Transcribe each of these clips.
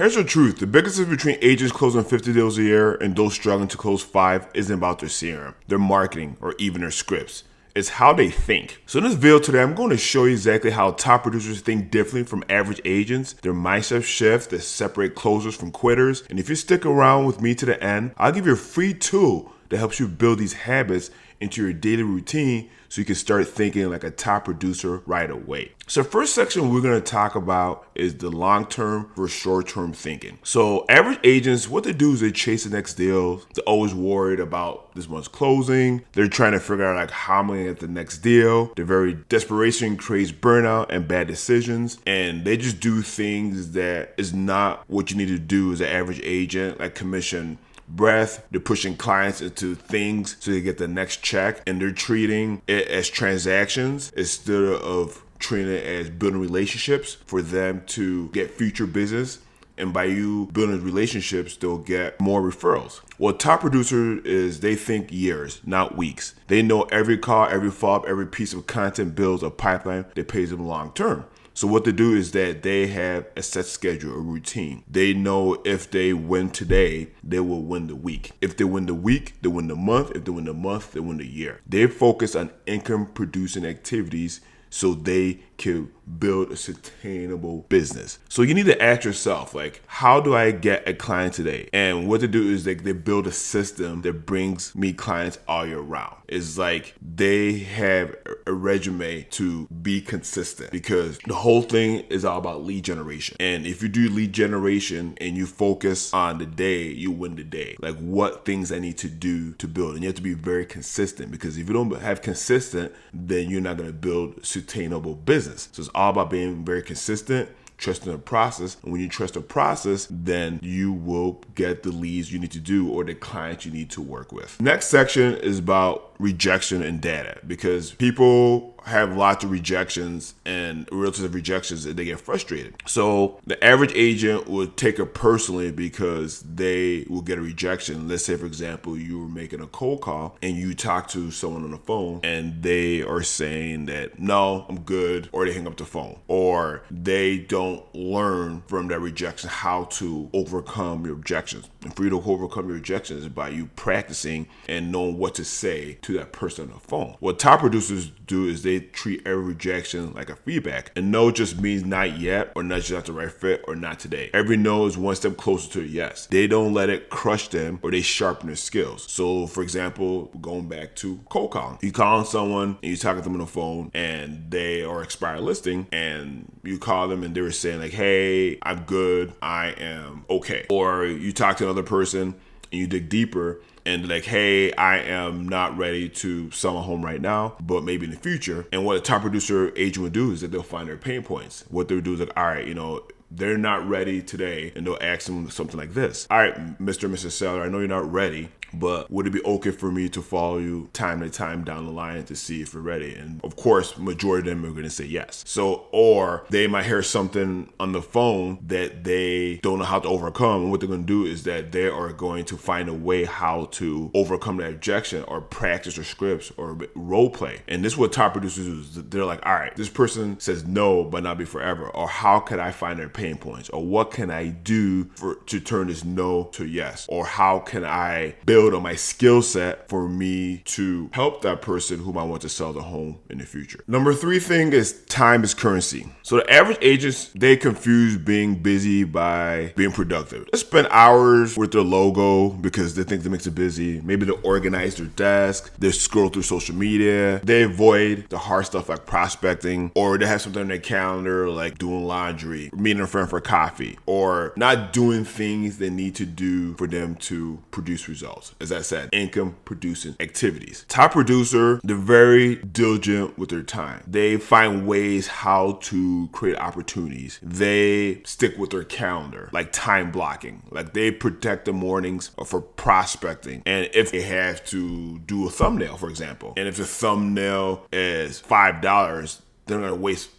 Here's the truth. The biggest difference between agents closing 50 deals a year and those struggling to close 5 isn't about their CRM, their marketing, or even their scripts. It's how they think. So in this video today, I'm going to show you exactly how top producers think differently from average agents, their mindset shift that separate closers from quitters. And if you stick around with me to the end, I'll give you a free tool that helps you build these habits into your daily routine so you can start thinking like a top producer right away. So the first section we're going to talk about is the long-term versus short-term thinking. So average agents, what they do is they chase the next deal. They're always worried about this month's closing. They're trying to figure out like how I'm going to get the next deal. Their very desperation creates burnout and bad decisions. And they just do things that is not what you need to do as an average agent, like commission breath. They're pushing clients into things so they get the next check, and they're treating it as transactions instead of treating it as building relationships for them to get future business. And by you building relationships, they'll get more referrals. Well, top producer is they think years, not weeks. They know every call, every follow-up, every piece of content builds a pipeline that pays them long term. So what they do is that they have a set schedule, a routine. They know if they win today, they will win the week. If they win the week, they win the month. If they win the month, they win the year. They focus on income producing activities so they can build a sustainable business. So you need to ask yourself, like, how do I get a client today? And what they do is they build a system that brings me clients all year round. It's like they have a resume to be consistent, because the whole thing is all about lead generation. And if you do lead generation and you focus on the day, you win the day. Like what things I need to do to build. And you have to be very consistent, because if you don't have consistent, then you're not going to build sustainable business. So it's all about being very consistent, trusting the process. And when you trust the process, then you will get the leads you need to do or the clients you need to work with. Next section is about rejection and data, because people have lots of rejections, and realtors have rejections, and they get frustrated. So the average agent would take it personally because they will get a rejection. Let's say, for example, you were making a cold call and you talk to someone on the phone and they are saying that, no, I'm good, or they hang up the phone, or they don't learn from that rejection how to overcome your objections. And for you to overcome your objections is by you practicing and knowing what to say to that person on the phone. What top producers do is they treat every rejection like a feedback. And no just means not yet, or not just not the right fit, or not today. Every no is one step closer to a yes. They don't let it crush them, or they sharpen their skills. So for example, going back to cold calling. You calling someone and you talking to them on the phone and they are expired listing, and you call them and they were saying like, hey, I'm good, I am okay. Or you talk to another person and you dig deeper and like, hey, I am not ready to sell my home right now, but maybe in the future. And what a top producer agent would do is that they'll find their pain points. What they'll do is like, all right, they're not ready today, and they'll ask them something like this. All right, Mr. and Mrs. Seller, I know you're not ready, but would it be okay for me to follow you time to time down the line to see if you're ready? And of course, majority of them are going to say yes. So, or they might hear something on the phone that they don't know how to overcome. And what they're going to do is that they are going to find a way how to overcome that objection, or practice their scripts, or role play. And this is what top producers do. They're like, all right, this person says no, but not be forever. Or how can I find their pain points? Or what can I do to turn this no to yes? Or how can I build on my skill set for me to help that person whom I want to sell the home in the future? Number 3 thing is time is currency. So the average agents, they confuse being busy by being productive. They spend hours with their logo because they think that makes it busy. Maybe they organize their desk, they scroll through social media, they avoid the hard stuff like prospecting, or they have something on their calendar like doing laundry, meeting a friend for coffee, or not doing things they need to do for them to produce results. As I said, income producing activities. Top producer, they're very diligent with their time. They find ways how to create opportunities. They stick with their calendar, like time blocking. Like they protect the mornings for prospecting. And if they have to do a thumbnail, for example, and if the thumbnail is $5, they're going to waste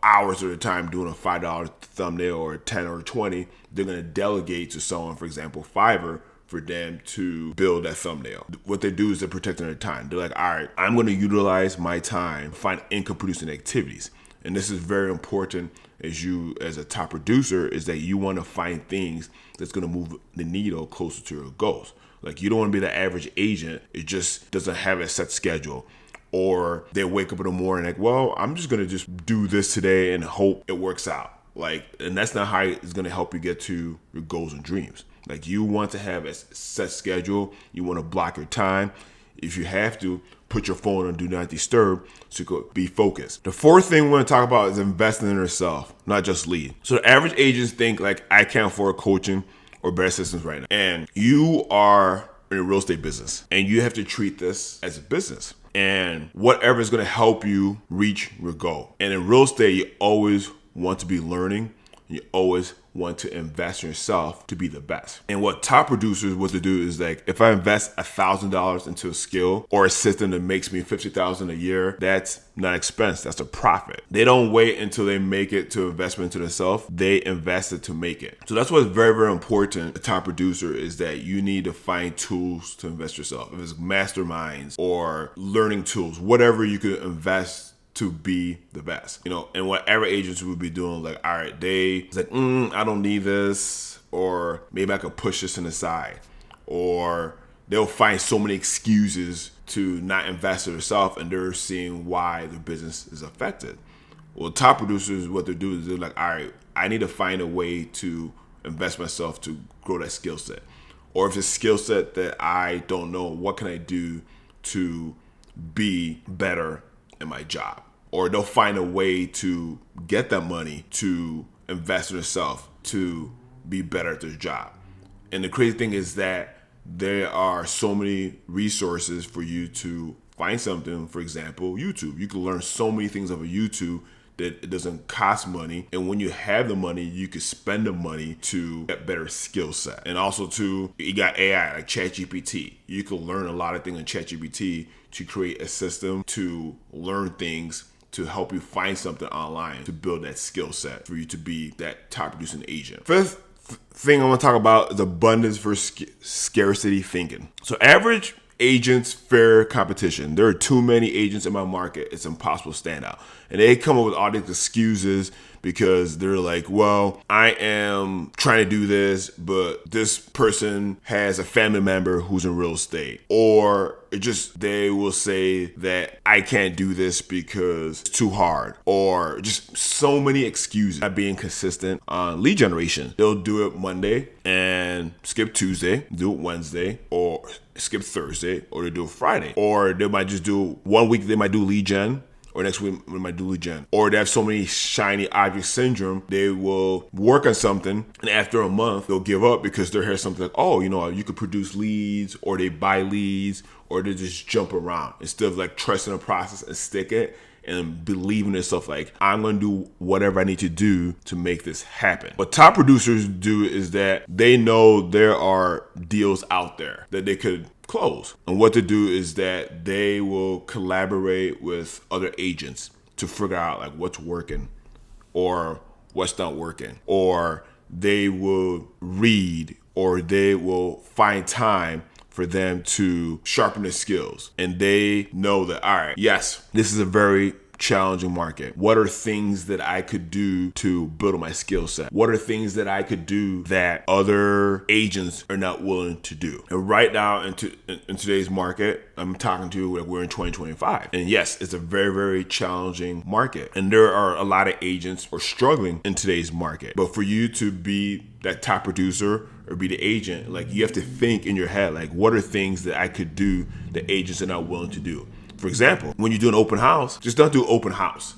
hours of their time doing a $5 thumbnail, or 10 or 20. They're going to delegate to someone, for example, Fiverr, for them to build that thumbnail. What they do is they're protecting their time. They're like, all right, I'm going to utilize my time, find income producing activities. And this is very important as a top producer, is that you want to find things that's going to move the needle closer to your goals. Like, you don't want to be the average agent. It just doesn't have a set schedule. Or they wake up in the morning like, well, I'm just going to just do this today and hope it works out. Like, and that's not how it's going to help you get to your goals and dreams. Like, you want to have a set schedule. You want to block your time. If you have to, put your phone on do not disturb so you could be focused. The fourth thing we want to talk about is investing in yourself, not just lead. So the average agents think like, I can't afford coaching or better systems right now. And you are in a real estate business and you have to treat this as a business and whatever is going to help you reach your goal. And in real estate, you always want to be learning. You always want to invest in yourself to be the best. And what top producers want to do is like, if I invest $1,000 into a skill or a system that makes me $50,000 a year, that's not expense, that's a profit. They don't wait until they make it to investment into themselves. They invest it to make it. So that's what's very, very important. A top producer is that you need to find tools to invest yourself. If it's masterminds or learning tools, whatever you could invest to be the best, and whatever agents would be doing, like, all right, it's like, I don't need this, or maybe I could push this in the side, or they'll find so many excuses to not invest in themselves, and they're seeing why their business is affected. Well, top producers, what they do is they're like, all right, I need to find a way to invest myself to grow that skill set. Or if it's a skill set that I don't know, what can I do to be better in my job? Or they'll find a way to get that money to invest in themselves to be better at their job. And the crazy thing is that there are so many resources for you to find something. For example, YouTube. You can learn so many things over YouTube that it doesn't cost money. And when you have the money, you can spend the money to get better skill set. And also too, you got AI like ChatGPT. You can learn a lot of things in ChatGPT to create a system to learn things to help you find something online to build that skill set for you to be that top producing agent. Fifth thing I want to talk about is abundance versus scarcity thinking. So average agents fear competition. There are too many agents in my market. It's impossible to stand out. And they come up with all these excuses because they're like, well, I am trying to do this, but this person has a family member who's in real estate. Or they will say that I can't do this because it's too hard. Or just so many excuses. Not being consistent on lead generation. They'll do it Monday and skip Tuesday, do it Wednesday, or skip Thursday, or they do it Friday. Or they might just do 1 week, they might do lead gen. Or next week, we might do lead gen. Or they have so many shiny object syndrome, they will work on something, and after a month, they'll give up because they'll hear something like, oh, you could produce leads, or they buy leads, or they just jump around. Instead of like trusting the process and stick it, and believe in yourself, like, I'm going to do whatever I need to do to make this happen. What top producers do is that they know there are deals out there that they could close. And what to do is that they will collaborate with other agents to figure out like what's working or what's not working. Or they will read, or they will find time for them to sharpen their skills. And they know that, all right, yes, this is a very challenging market. What are things that I could do to build my skill set? What are things that I could do that other agents are not willing to do? And right now in today's market, I'm talking to you like we're in 2025. And yes, it's a very, very challenging market. And there are a lot of agents who are struggling in today's market. But for you to be that top producer or be the agent, like, you have to think in your head, like, what are things that I could do that agents are not willing to do? For example, when you do an open house, just don't do open house.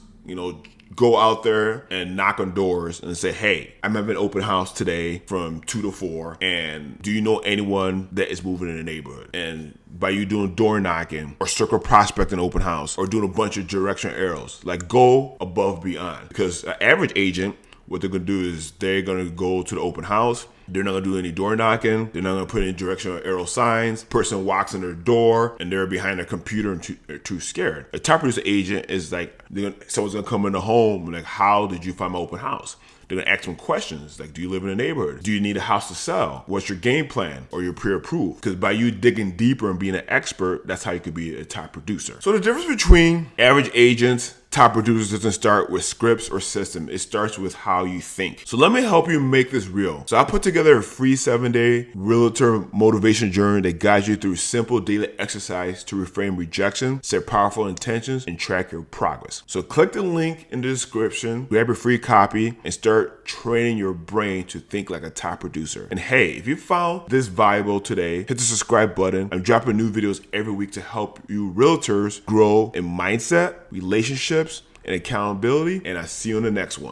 Go out there and knock on doors and say, hey, I'm having an open house today from 2 to 4. And do you know anyone that is moving in the neighborhood? And by you doing door knocking or circle prospecting open house or doing a bunch of direction arrows, like, go above and beyond. Because an average agent, what they're going to do is they're going to go to the open house. They're not going to do any door knocking. They're not going to put any directional arrow signs. Person walks in their door and they're behind their computer and too scared. A top producer agent is like, someone's going to come in the home and like, how did you find my open house? They're going to ask them questions like, do you live in a neighborhood? Do you need a house to sell? What's your game plan? Or you're pre-approved? Because by you digging deeper and being an expert, that's how you could be a top producer. So the difference between average agents top producers doesn't start with scripts or system. It starts with how you think. So let me help you make this real. So I put together a free 7-day realtor motivation journey that guides you through simple daily exercise to reframe rejection, set powerful intentions, and track your progress. So click the link in the description, grab your free copy, and start training your brain to think like a top producer. And hey, if you found this valuable today, hit the subscribe button. I'm dropping new videos every week to help you realtors grow in mindset, relationships, and accountability. And I see you in the next one.